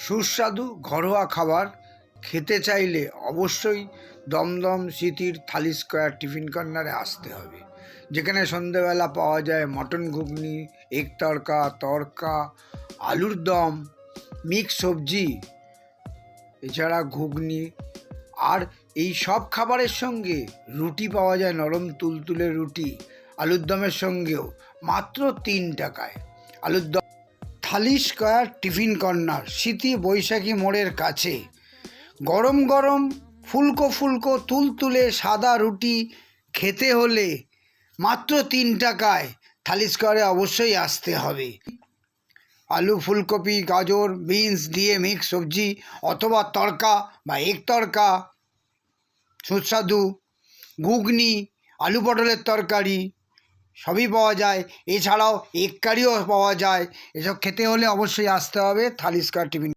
সুস্বাদু ঘরোয়া খাবার খেতে চাইলে অবশ্যই দমদম সিটির থালি স্কোয়ার টিফিন কর্নারে আসতে হবে, যেখানে সন্ধেবেলা পাওয়া যায় মটন ঘুগনি, এগ তড়কা, তড়কা, আলুর দম, মিক্স সবজি, এছাড়া ঘুগনি। আর এই সব খাবারের সঙ্গে রুটি পাওয়া যায়, নরম তুলতুলে রুটি আলুর দমের সঙ্গেও মাত্র 3 টাকায়। আলুর দম থালি স্কোয়ার টিফিন কর্নার, স্মৃতি বৈশাখী মোড়ের কাছে। গরম গরম ফুলকো ফুলকো তুলতুলে সাদা রুটি খেতে হলে মাত্র 3 টাকায় থালি স্কোয়ারে অবশ্যই আসতে হবে। আলু, ফুলকপি, গাজর, বিনস দিয়ে মিক্স সবজি অথবা তড়কা বা এগ তড়কা, সুস্বাদু ঘুগনি, আলু পটলের তরকারি সবই পাওয়া যায়। এছাড়াও এগ কারিও পাওয়া যায়। এসব খেতে হলে অবশ্যই আসতে হবে থালি স্কোয়ার টিফিন।